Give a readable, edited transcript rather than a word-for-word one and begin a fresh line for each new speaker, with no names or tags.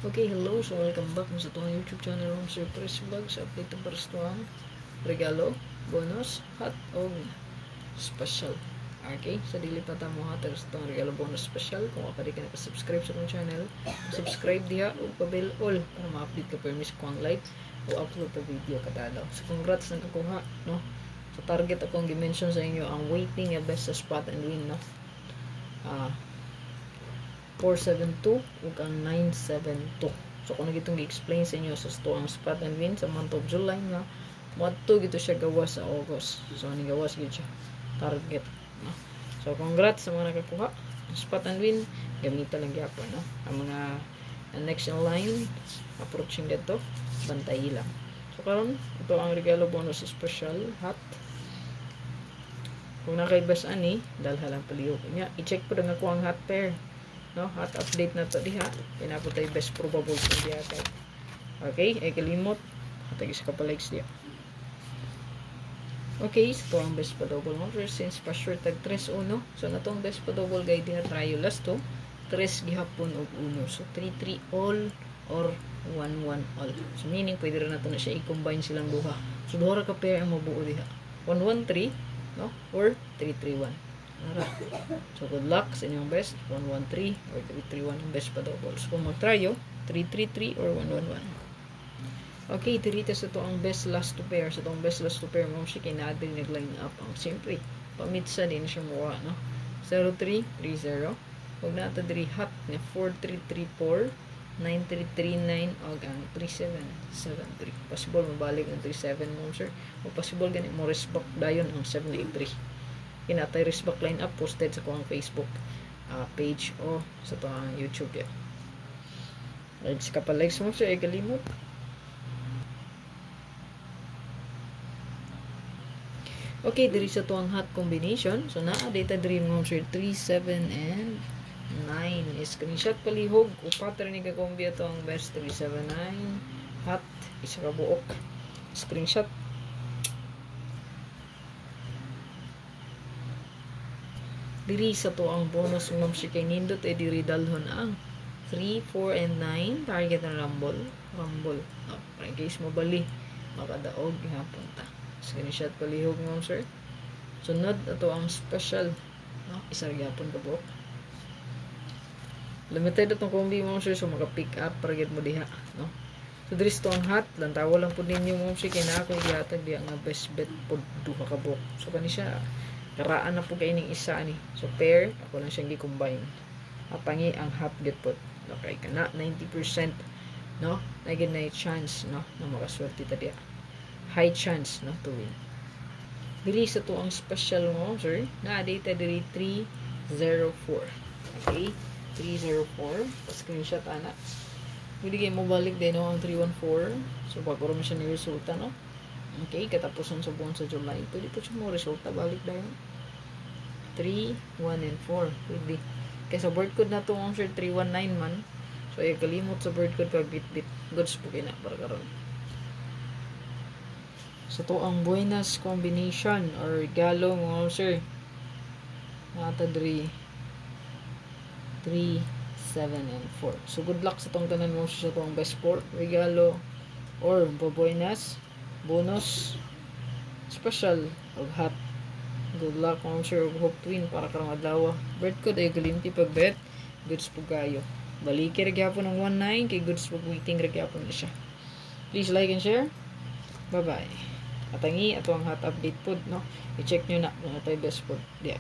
Okay, hello. So, welcome back sa itong YouTube channel ng Surprise Vlog. Sa update ng parang regalo, bonus, hot o special. Okay, sa dili pa mo hot sa itong regalo, bonus, special. Kung ka di ka nakasubscribe sa itong channel, subscribe diha o pa-bell all para ma-update ka per miss ko ang live o upload pa video katalaw. So, congrats na kakuha, no? So, target akong dimension sa inyo ang waiting at best sa spot and win, no? 472 ug ang 972. So kung nagitong gi-explain sa inyo sa ang spot and win sa month of July nga moadto gito siya gawas sa August. So ani gawas gid siya target, no? So congrats sa mga nakakuha spot and win, gamitan lang gyapon, no? Ang mga next in line approaching dito, bantay lang. So karon ito ang regalo bonus special hot. Kung nakaibas ani dalha lang palihog niya, i-check po nga ko ang hot pair, no? Hot update na to diha. Pinapot ay best probable kung diha kay. Okay, ay kalimot. Hatag isa ka pa likes diha. Okay, so ang best pa double mo since pa sure tag 3-1. So natong best pa double guide diha try last to 3 gihapon og 1. So 3-3 all or 1-1 all. So meaning pwede ra nato na siya i-combine silang duha. So duha ra ka pair ang mabuo diha. 1-1-3, no? Or 3-3-1. So good luck sa inyong best 1-1-3 or 3-3-1 ang best pa doubles. Kung mag-tryo 3-3-3 or 1-1-1. Okay, dirita sa to ang best last two pair. Sa to ang best last two pair mo siya kinadil nag-line up ang siyempre pamitsa din siya muwa, no? 0-3-3-0. Huwag na ito diri hot na 4-3-3-4 9-3-3-9 o ang 3-7-7-3. Possible mabalik ang 3-7 mo sir, o possible ganit mo respect dayon ang 7-8-3. Kinatay respect line up posted sa kuang Facebook page o sa to ang YouTube ya. Let's kapag-likes mo siya, kalimot. Okay, diri sa to ang hot combination. So naa data dream mo sir 3, 7 and 9. Screenshot palihog upat rin ka kombi to ang best 3, 7, 9 hot isa ka buok. Screenshot. Diri sa to ang bonus ma'am si kay nindot ay diri dalhon ang 3, 4 and 9 target na rumble no, para in case mo bali makadaog gihapon ta. Screenshot palihog ma'am sir. Sunod ato ang special, no? Isa gyapon ka buok. Limited atong kombi ma'am sir, so maka-pick up para get mo diha, no? So diri sa ang hot lantawo lang pud ninyo ma'am sir kay na ako gihatag diha nga best bet pud duha ka buok. So kani siya karaan na po kayo ng isa ni. So, pair, ako lang siyang gi-combine. Apangi ang half get pot. Okay, kana 90%, no? Nagin na chance, no? Na makaswerte ta diya. High chance, no? To win. Dili sa to ang special mo, sir. Na-data diri 304. Okay? 304. Pa-screenshot, anak. Hindi kayo mo balik din, no? Ang 314. So, bago rin siya ni resulta, no? Okay, katapusan sa buwan sa July. Pwede po siya mo resulta. Balik dahil 3, 1, and 4. Pwede. Kaya sa bird code na ito, sir, 319 man. So, ay kalimot sa bird code pag bit-bit. Goods po kina para karon. So, ito ang buenas combination or regalo mo, sir. Nata 3, 7, and 4. So, good luck sa itong tanan mo sa itong best 4. Regalo or buenas bonus special og hot. Good luck ma'am sir og hope twin para karong adlaw. Bird code ay galinti pag bet goods po kayo. Baliki ra gyapon ng 19 kay goods po waiting ra gyapon na siya. Please like and share. Bye bye. Atangi ato ang hot update pod, no? I-check nyo na tay best pod. Diya.